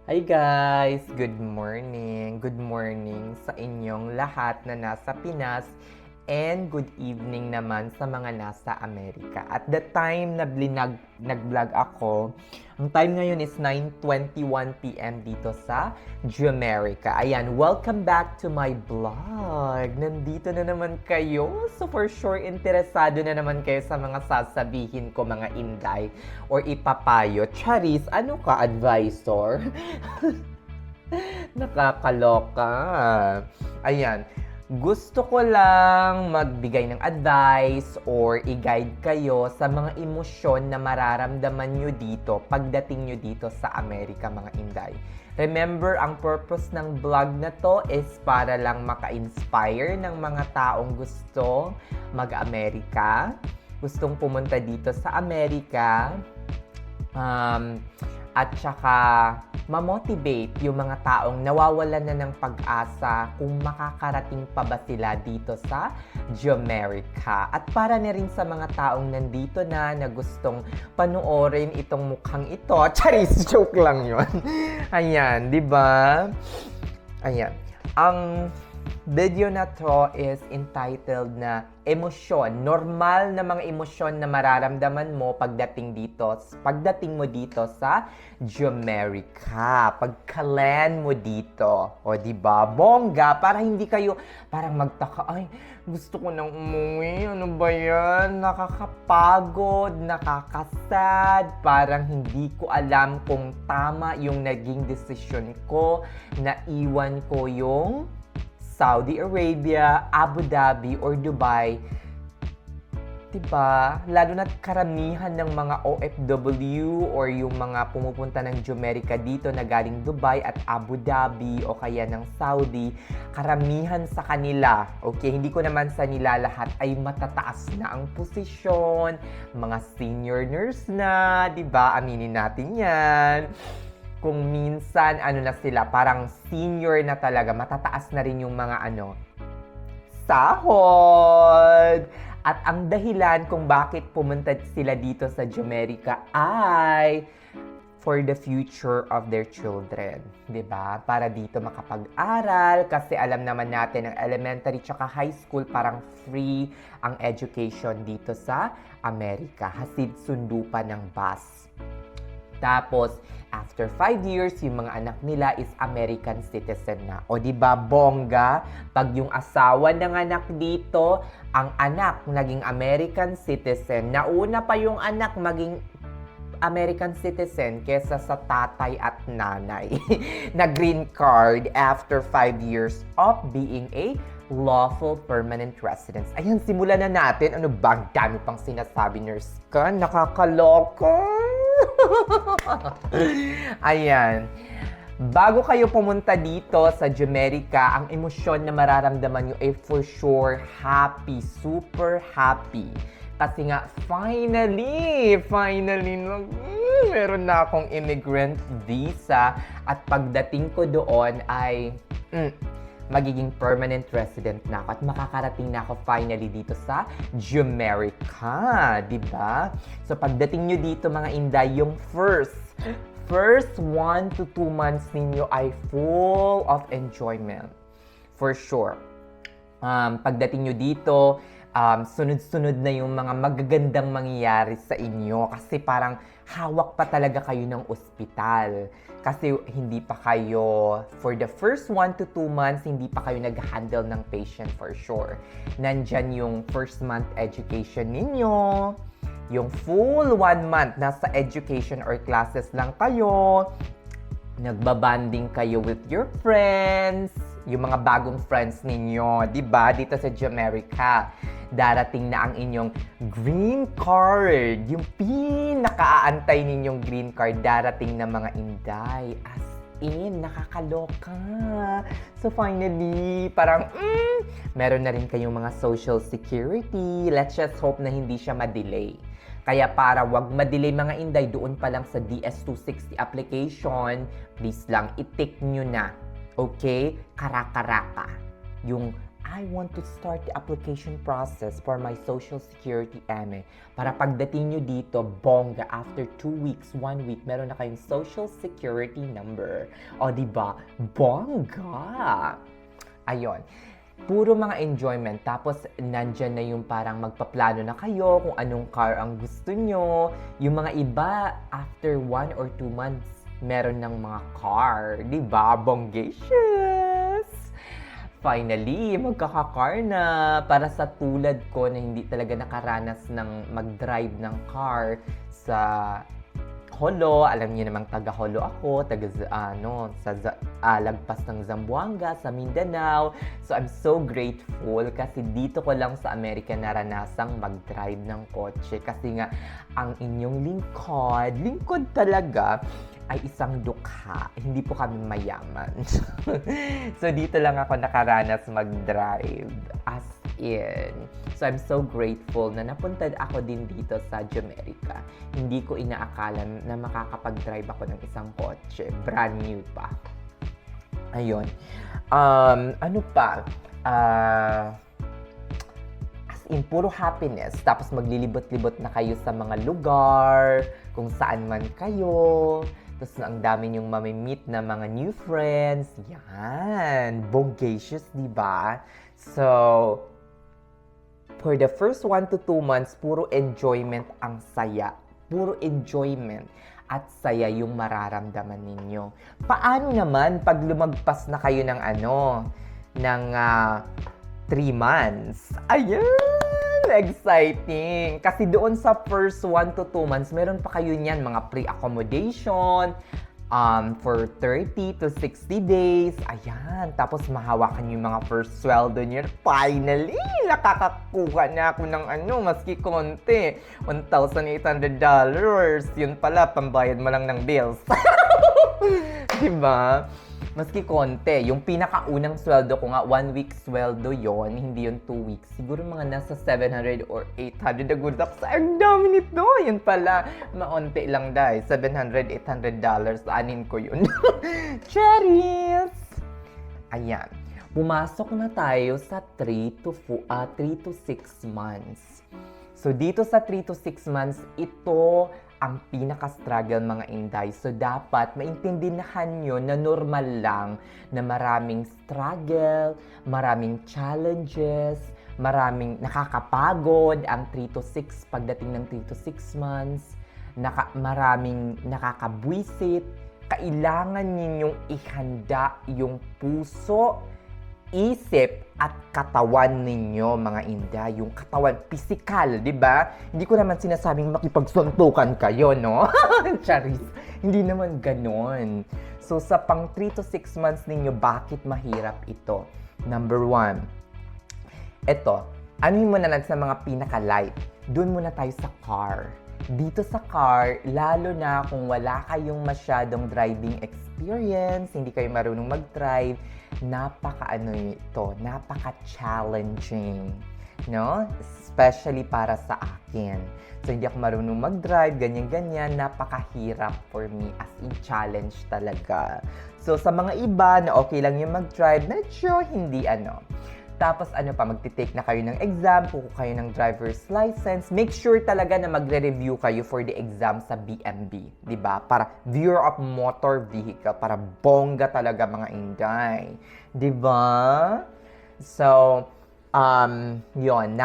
Hi guys! Good morning! Good morning sa inyong lahat na nasa Pinas and good evening naman sa mga nasa Amerika. At the time na nag-vlog ako, ang time ngayon is 9:21 p.m. dito sa Jamaica. Ayan, welcome back to my vlog! Nandito na naman kayo. So for sure, interesado na naman kayo sa mga sasabihin ko, mga inday or ipapayo. Charis, ano ka, advisor? Nakakaloka. Ayan. Gusto ko lang magbigay ng advice or i-guide kayo sa mga emosyon na mararamdaman nyo dito pagdating nyo dito sa Amerika, mga inday. Remember, ang purpose ng vlog na to is para lang maka-inspire ng mga taong gusto mag-Amerika, gustong pumunta dito sa Amerika, at saka ma-motivate yung mga taong nawawalan na ng pag-asa kung makakarating pa ba sila dito sa Jamaica. At para na rin sa mga taong nandito na gustong panoorin itong mukhang ito. Charis, joke lang yun. Ayan, di ba? Ayan. Ang video na to is entitled na emosyon, normal na mga emosyon na mararamdaman mo pagdating mo dito sa Jamaica, pagka-land mo dito. O di ba? Bongga, para hindi kayo parang magtaka, ay, gusto ko nang umuwi. Ano ba yan? Nakakapagod, nakakasad, parang hindi ko alam kung tama yung naging desisyon ko na iwan ko yung Saudi Arabia, Abu Dhabi, or Dubai. Diba? Lalo na't karamihan ng mga OFW or yung mga pumupunta ng Jamaica dito na galing Dubai at Abu Dhabi o kaya ng Saudi, karamihan sa kanila, okay, hindi ko naman sa nila lahat ay matataas na ang posisyon, mga senior nurse na, diba? Aminin natin yan. Kung minsan, na sila, parang senior na talaga, matataas na rin yung mga sahod. At ang dahilan kung bakit pumunta sila dito sa Jamaica ay for the future of their children. 'Di ba? Para dito makapag-aral, kasi alam naman natin ang elementary tsaka high school, parang free ang education dito sa Amerika. Hasid sundo pa ng bus. Tapos, after 5 years, yung mga anak nila is American citizen na. O di ba bongga? Pag yung asawa ng anak dito, ang anak naging American citizen, nauna pa yung anak maging American citizen kesa sa tatay at nanay na green card after 5 years of being a lawful permanent residence. Ayan, simulan na natin. Ano ba? Ang dami pang sinasabi, nurse ka. Nakakaloka. Ayan. Bago kayo pumunta dito sa Jamaica, ang emosyon na mararamdaman nyo ay for sure happy, super happy. Kasi nga, finally, meron na akong immigrant visa at pagdating ko doon ay magiging permanent resident na ako at makakarating na ako finally dito sa Jamaica, di ba? So pagdating nyo dito, mga inday, yung first 1 to 2 months ninyo ay full of enjoyment. For sure. Pagdating nyo dito, sunod-sunod na yung mga magagandang mangyayari sa inyo kasi parang hawak pa talaga kayo ng ospital. Kasi hindi pa kayo, for the first 1 to 2 months, hindi pa kayo nag-handle ng patient for sure. Nandyan yung first month education ninyo, yung full 1 month, nasa education or classes lang kayo, nagbabanding kayo with your friends, yung mga bagong friends ninyo, di ba? Dito sa Jamaica, darating na ang inyong green card. Yung pinaka-aantay ninyong green card, darating na, mga inday. As in, nakakaloka. So finally, parang, meron na rin kayong mga social security. Let's just hope na hindi siya ma-delay. Kaya para wag ma-delay, mga inday, doon pa lang sa DS-260 application, please lang, i-tick nyo na. Okay? Karaka-raka. Yung I want to start the application process for my Social Security ME. Para pagdating nyo dito, bongga, after 2 weeks, 1 week, meron na kayong Social Security number. O, diba? Bongga! Ayun. Puro mga enjoyment. Tapos, nandyan na yung parang magpaplano na kayo kung anong car ang gusto nyo. Yung mga iba, after 1 or 2 months, meron ng mga car. Diba? Bonggacious! Finally, magkaka-car na. Para sa tulad ko na hindi talaga nakaranas ng mag-drive ng car sa Holo. Alam niyo namang taga-Holo ako, lagpas ng Zamboanga, sa Mindanao. So, I'm so grateful kasi dito ko lang sa Amerika naranasang mag-drive ng kotse. Kasi nga, ang inyong lingkod talaga, ay isang dukha. Hindi po kami mayaman. So, dito lang ako nakaranas mag-drive. As in. So, I'm so grateful na napunta ako din dito sa Jamaica. Hindi ko inaakala na makakapag-drive ako ng isang kotse. Brand new pa. Ayun. Ano pa? As in, puro happiness. Tapos maglilibot-libot na kayo sa mga lugar, kung saan man kayo. Tapos ang dami niyong mamimit na mga new friends. Yan. Bogacious, di ba? So, for the first 1 to 2 months, puro enjoyment ang saya. Puro enjoyment at saya yung mararamdaman ninyo. Paano naman pag lumagpas na kayo ng 3 months? Ayan! Exciting! Kasi doon sa first 1 to 2 months, meron pa kayo niyan, mga pre-accommodation, for 30 to 60 days. Ayan. Tapos mahawakan yung mga first sweldo niyo. Finally! Nakakakuha na ako ng maski konti. $1,800. Yun pala, pambayad mo lang ng bills. Diba? Maski konti. Yung pinakaunang sweldo ko nga, 1 week sweldo yon, hindi yung 2 weeks. Siguro mga nasa 700 or 800 na good luck. Ang dami nito. Yun pala, maunti lang dahil. $700, $800. Anin ko yun. Cherries! Ayan. Pumasok na tayo sa 3 to 6 months. So, dito sa 3 to 6 months, ito ang pinaka-struggle mga Inday. So, dapat maintindihan nyo na normal lang na maraming struggle, maraming challenges, maraming nakakapagod ang 3 to 6 pagdating ng 3 to 6 months, maraming nakakabwisit. Kailangan ninyong ihanda yung puso, isip at katawan ninyo, mga Inday. Yung katawan, physical, di ba? Hindi ko naman sinasabing makipagsuntukan kayo, no? Charis. Hindi naman ganon. So, sa pang 3 to 6 months ninyo, bakit mahirap ito? Number 1, ito, anuhin mo na lang sa mga pinaka-light. Doon muna tayo sa car. Dito sa car, lalo na kung wala kayong masyadong driving experience, hindi kayo marunong mag-drive, napaka-challenging, no? Especially para sa akin. So, hindi ako marunong mag-drive, ganyan-ganyan, napakahirap for me, as in challenge talaga. So, sa mga iba na okay lang yung mag-drive, medyo hindi Tapos magti-take na kayo ng exam, kukuha kayo ng driver's license. Make sure talaga na magre-review kayo for the exam sa BMV, di ba? Para Bureau of Motor Vehicle, para bongga talaga mga Inday. Di ba? So, yon,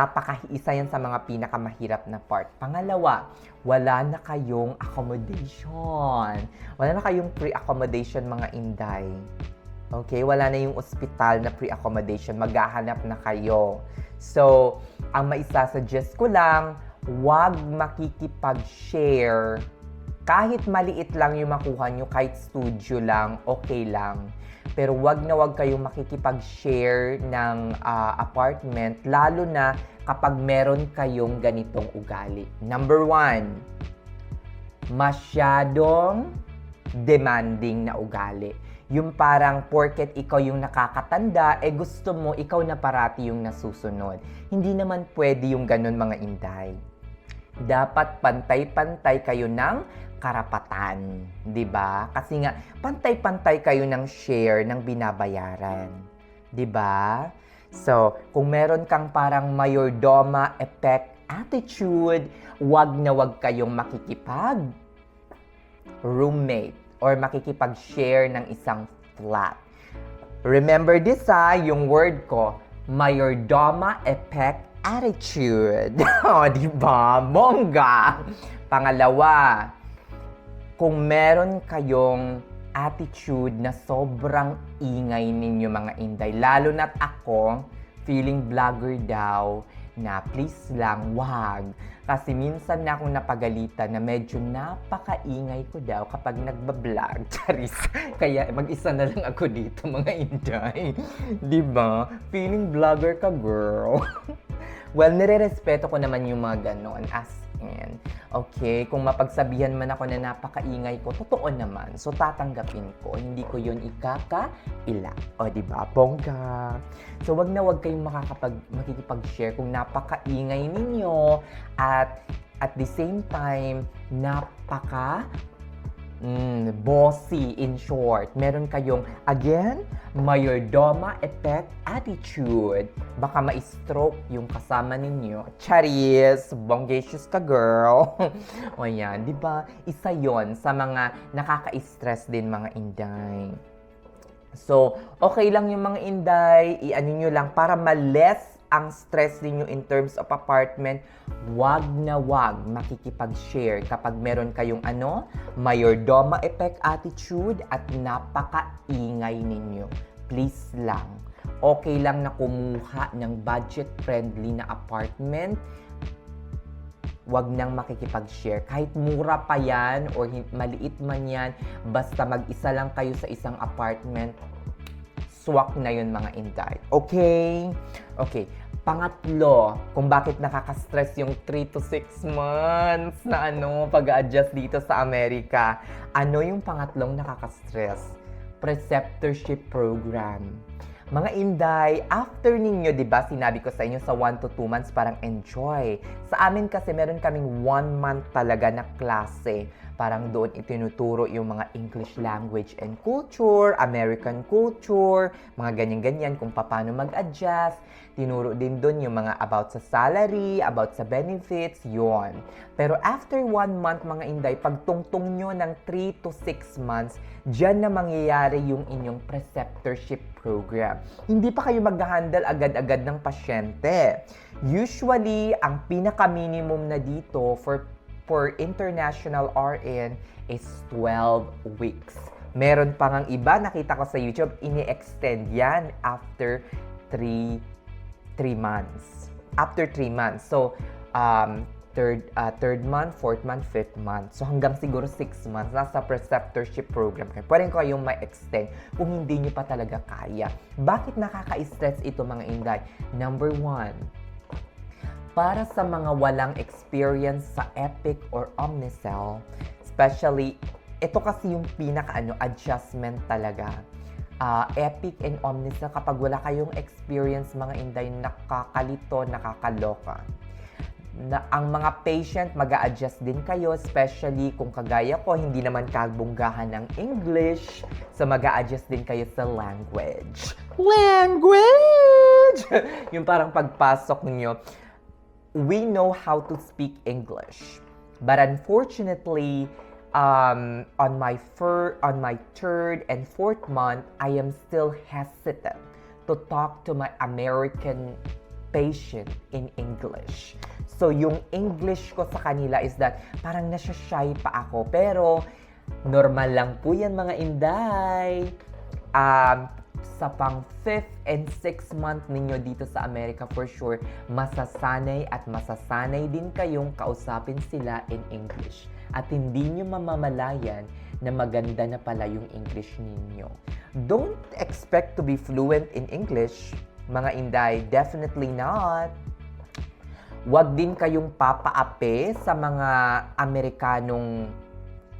isa yan sa mga pinakamahirap na part. Pangalawa, wala na kayong accommodation. Wala na kayong pre-accommodation mga Inday. Okay, wala na yung ospital na pre-accommodation, maghahanap na kayo. So, ang maisasuggest ko lang, huwag makikipag-share. Kahit maliit lang yung makuha nyo, kahit studio lang, okay lang. Pero huwag kayong makikipag-share ng apartment, lalo na kapag meron kayong ganitong ugali. Number 1, masyadong demanding na ugali. Yung parang porket ikaw yung nakakatanda, gusto mo ikaw na parati yung nasusunod. Hindi naman pwede yung ganun mga Inday. Dapat pantay-pantay kayo ng karapatan, 'di ba? Kasi nga pantay-pantay kayo ng share ng binabayaran, 'di ba? So, kung meron kang parang mayordoma effect attitude, wag na wag kayong makikipag roommate or makikipag-share ng isang flat. Remember this yung word ko, mayordoma effect attitude. O, diba? Bongga! Pangalawa, kung meron kayong attitude na sobrang ingay ninyo mga inday, lalo na't ako, feeling vlogger daw, na please lang, wag. Kasi minsan na akong napagalitan na medyo napakaingay ko daw kapag nagbablog. Charis. Kaya mag-isa na lang ako dito mga inday. Diba? Feeling vlogger ka, girl. Well, nire-respeto ko naman yung mga ganon. As in, okay, kung mapagsabihan man ako na napakaingay ko, totoo naman. So, tatanggapin ko. Hindi ko yun ikakaila. O, diba? Bongga. So, wag na wag kayong makikipag-share kung napakaingay ninyo at the same time, bossy in short. Meron kayong, again, mayordoma effect attitude. Baka ma-stroke yung kasama ninyo. Charis! Bongacious ka, girl! O yan, di ba? Isa yon sa mga nakaka-stress din mga inday. So, okay lang yung mga inday, i-ano nyo lang para ma-less ang stress ninyo in terms of apartment, wag na wag makikipag-share kapag meron kayong mayordoma effect attitude at napaka-ingay ninyo. Please lang. Okay lang na kumuha ng budget-friendly na apartment. Wag nang makikipag-share. Kahit mura pa yan or maliit man yan, basta mag-isa lang kayo sa isang apartment, swak na yun mga inday. Okay? Okay. Pangatlo, kung bakit nakaka-stress yung 3 to 6 months na pag-a-adjust dito sa Amerika. Ano yung pangatlong nakaka-stress? Preceptorship program. Mga inday, after ninyo, di ba, sinabi ko sa inyo sa 1 to 2 months parang enjoy. Sa amin kasi meron kaming 1 month talaga na klase. Parang doon itinuturo yung mga English language and culture, American culture, mga ganyan-ganyan kung paano mag-adjust. Tinuro din doon yung mga about sa salary, about sa benefits, yon. Pero after 1 month mga inday, pagtungtong nyo ng 3 to 6 months, dyan na mangyayari yung inyong preceptorship program. Hindi pa kayo mag-handle agad-agad ng pasyente. Usually, ang pinaka-minimum na dito for international RN is 12 weeks. Meron pa ngang iba, nakita ko sa YouTube, ini-extend yan after 3 months. After 3 months. So, third month, fourth month, fifth month. So, hanggang siguro 6 months, nasa preceptorship program kayo. Pwede kayong ma-extend kung hindi nyo pa talaga kaya. Bakit nakaka-stress ito mga inday? Number 1, para sa mga walang experience sa Epic or Omnicell, especially, ito kasi yung adjustment talaga. Epic and Omnicell, kapag wala kayong experience mga inday, nakakalito, nakakaloka. Ang mga patient, mag-a-adjust din kayo, especially kung kagaya ko, hindi naman kabunggahan ng English, so mag-a-adjust din kayo sa language. Language! Yung parang pagpasok niyo, we know how to speak English. But unfortunately, on my third and fourth month, I am still hesitant to talk to my American patient in English. So, yung English ko sa kanila is that parang nasya-shy pa ako. Pero, normal lang po yan mga inday. Sa pang 5th and 6th month ninyo dito sa Amerika, for sure, masasanay din kayong kausapin sila in English. At hindi nyo mamamalayan na maganda na pala yung English ninyo. Don't expect to be fluent in English, mga inday. Definitely not. Huwag din kayong papaape sa mga Amerikanong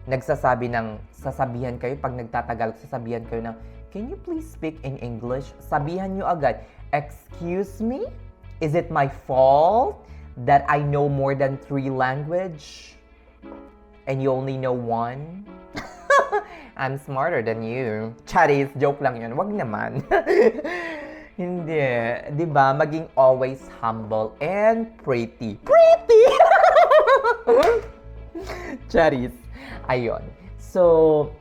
sasabihan kayo, pag nagtatagalog, sasabihan kayo ng, "Can you please speak in English?" Sabihan nyo agad, "Excuse me? Is it my fault that I know more than 3 language and you only know 1? I'm smarter than you." Charis, joke lang yun. Wag naman. Hindi. 'Di ba? Maging always humble and pretty. Pretty! Charis. Ayun. So,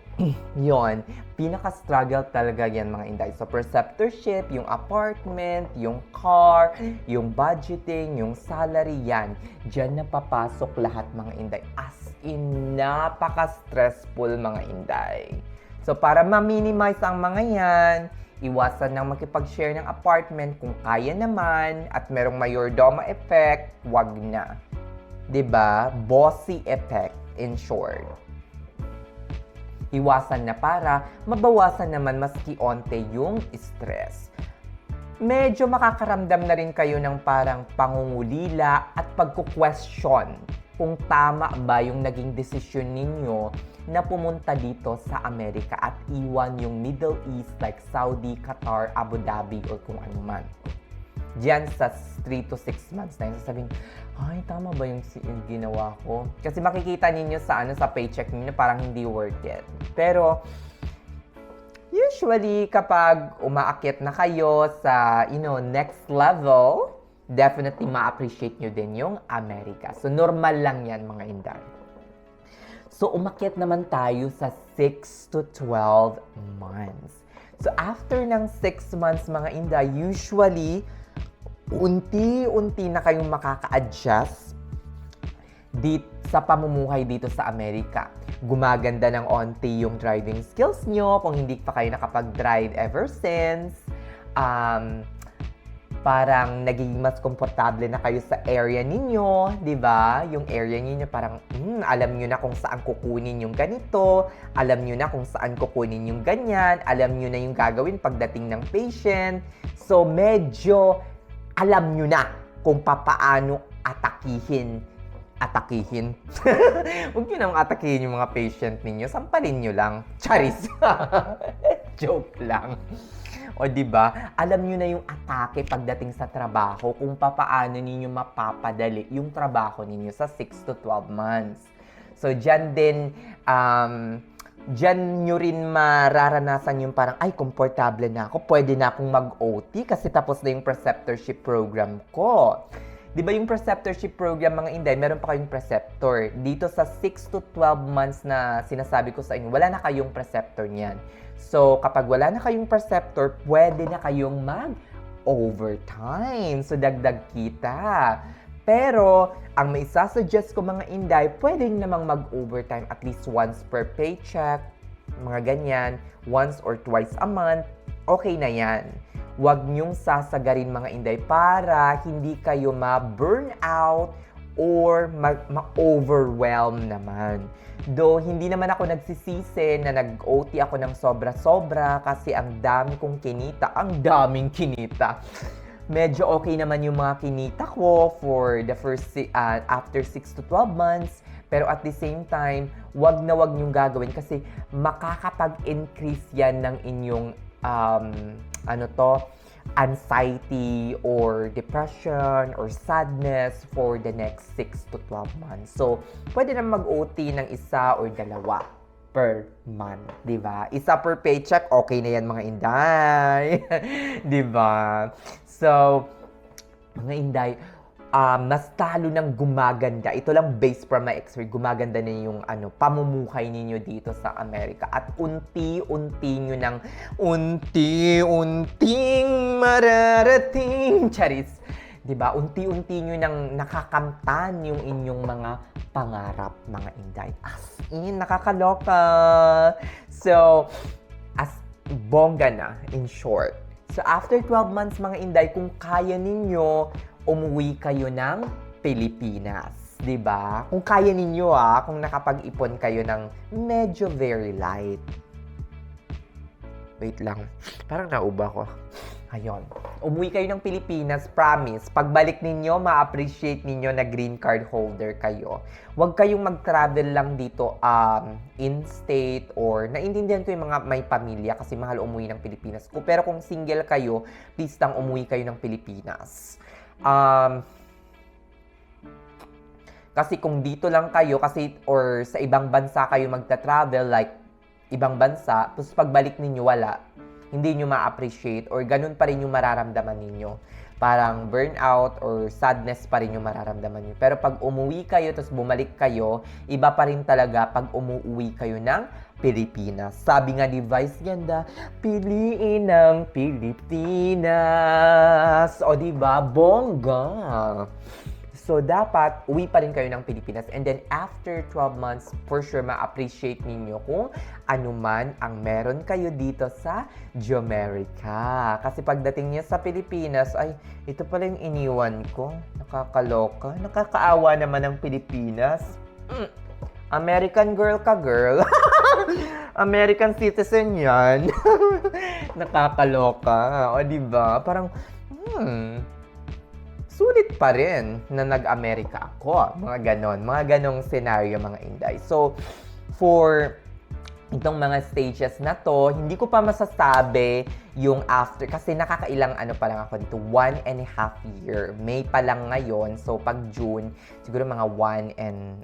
yon, pinaka-struggle talaga yan mga inday. So, preceptorship, yung apartment, yung car, yung budgeting, yung salary, yan. Diyan napapasok lahat mga inday. As in, napaka-stressful mga inday. So, para ma-minimize ang mga yan, iwasan ng makipag-share ng apartment kung kaya naman at merong mayordomo effect, wag na. 'Di ba? Bossy effect, in short. Iwasan na para mabawasan naman maski onte yung stress. Medyo makakaramdam na rin kayo ng parang pangungulila at pagku-question kung tama ba yung naging desisyon ninyo na pumunta dito sa Amerika at iwan yung Middle East like Saudi, Qatar, Abu Dhabi or kung ano man. Diyan sa 3 to 6 months na yun, sasabihin, ay, tama ba yung ginawa ko? Kasi makikita ninyo sa paycheck ninyo, parang hindi worth it. Pero, usually, kapag umaakit na kayo sa, next level, definitely ma-appreciate nyo din yung Amerika. So, normal lang yan, mga inday. So, umakyat naman tayo sa 6 to 12 months. So, after ng 6 months, mga inday, usually, unti-unti na kayong makaka-adjust sa pamumuhay dito sa Amerika. Gumaganda ng onti yung driving skills nyo kung hindi pa kayo nakapag-drive ever since. Parang naging mas komportable na kayo sa area ninyo, di ba? Yung area ninyo parang alam nyo na kung saan kukunin yung ganito, alam nyo na kung saan kukunin yung ganyan, alam nyo na yung gagawin pagdating ng patient. So medyo alam nyo na kung papaano atakihin. Huwag nyo nang atakihin yung mga patient ninyo. Sampalin nyo lang. Charis. Joke lang. O diba, alam nyo na yung atake pagdating sa trabaho kung papaano ninyo mapapadali yung trabaho ninyo sa 6 to 12 months. So, dyan din, dyan nyo rin mararanasan yung parang, ay, komportable na ako, pwede na akong mag-OT kasi tapos na yung preceptorship program ko. Di ba yung preceptorship program, mga inday, meron pa kayong preceptor. Dito sa 6 to 12 months na sinasabi ko sa inyo, wala na kayong preceptor niyan. So, kapag wala na kayong preceptor, pwede na kayong mag-overtime. So, dagdag kita. Pero, ang may sasuggest ko mga inday, pwede namang mag-overtime at least once per paycheck, mga ganyan, once or twice a month, okay na yan. Huwag niyong sasagarin mga inday para hindi kayo ma-burn out or ma-overwhelm naman. Though, hindi naman ako nagsisisi na nag-OT ako ng sobra-sobra kasi ang dami kong kinita, ang daming kinita. Medyo okay naman yung mga kinita ko for the first, after 6 to 12 months. Pero at the same time, wag niyong gagawin kasi makakapag-increase yan ng inyong, anxiety or depression or sadness for the next 6 to 12 months. So, pwede na mag-OT ng isa or dalawa per month, di ba? Isa per paycheck, okay na yan mga inday. Di ba? So, mga inday, mas talo ng gumaganda. Ito lang based from my experience. Gumaganda na yung pamumuhay ninyo dito sa Amerika. At unti-unting mararating. Charis. Diba? Unti-unti nyo nang nakakamtan yung inyong mga pangarap, mga inday. As in, nakakaloka. So, as bongga na, in short. So, after 12 months, mga inday, kung kaya ninyo, umuwi kayo ng Pilipinas, 'di ba? Kung kaya ninyo kung nakapag-ipon kayo ng medyo very light. Wait lang. Parang nauba ko. Ayun. Umuwi kayo ng Pilipinas, promise. Pagbalik ninyo, ma-appreciate ninyo na green card holder kayo. Huwag kayong mag-travel lang dito in-state or naintindihan ko yung mga may pamilya kasi mahal umuwi ng Pilipinas. Pero kung single kayo, please lang umuwi kayo ng Pilipinas. Kasi kung dito lang kayo or sa ibang bansa kayo magta-travel like ibang bansa, tapos pagbalik ninyo wala, hindi nyo ma-appreciate or ganun pa rin yung mararamdaman ninyo. Parang burnout or sadness pa rin yung mararamdaman nyo. Pero pag umuwi kayo, tapos bumalik kayo, iba pa rin talaga pag umuwi kayo ng Pilipinas. Sabi nga ni Vice Ganda, piliin ng Pilipinas. O diba? Bongga! So, dapat uwi pa rin kayo ng Pilipinas. And then, after 12 months, for sure, ma-appreciate ninyo kung ano man ang meron kayo dito sa Jomerica. Kasi pagdating niya sa Pilipinas, ay, ito pala yung iniwan ko. Nakakaloka. Nakakaawa naman ang Pilipinas. American girl ka, girl. American citizen yan. Nakakaloka. O, diba? Parang, sulit pa rin na nag-Amerika ako. Mga ganong scenario, mga Inday. So, for itong mga stages na to, hindi ko pa masasabi yung after. Kasi nakakailang pa lang ako dito. 1.5 year. May pa lang ngayon. So, pag June, siguro mga 1.5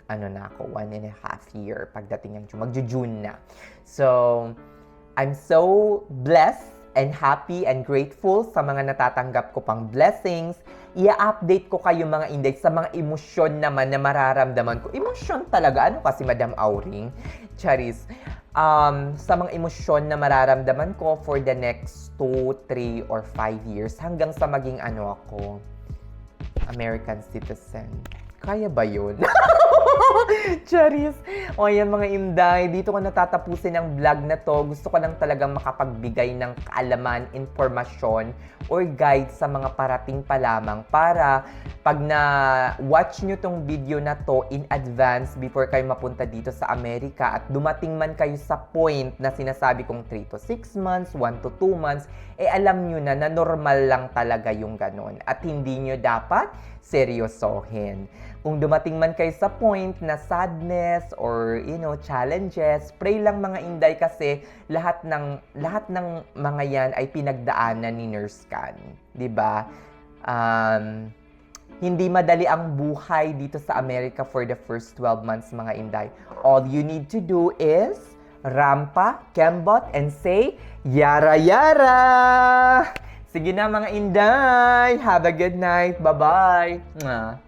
year. Pagdating ng June. Magjo-June na. So, I'm so blessed and happy and grateful sa mga natatanggap ko pang blessings. I-update ko kayo mga Inday sa mga emosyon naman na mararamdaman ko. Emosyon talaga. Ano kasi Madam Auring? Charis. Sa mga emosyon na mararamdaman ko for the next 2, 3, or 5 years hanggang sa maging ako, American citizen. Kaya ba yun? Charis! O yan mga Inday, dito ko natatapusin ang vlog na to. Gusto ko lang talagang makapagbigay ng kaalaman, informasyon, or guide sa mga parating pa lamang para pag na-watch nyo tong video na to in advance before kayo mapunta dito sa Amerika at dumating man kayo sa point na sinasabi kong 3 to 6 months, 1 to 2 months, alam nyo na normal lang talaga yung ganon at hindi nyo dapat seryosohin. Kung dumating man kayo sa point na sadness or challenges, pray lang mga Inday kasi lahat ng mga yan ay pinagdaanan ni Nurse Kan, 'di ba? Hindi madali ang buhay dito sa Amerika for the first 12 months mga Inday. All you need to do is rampa, kembot, and say, yara yara! Sige na mga Inday! Have a good night! Bye-bye!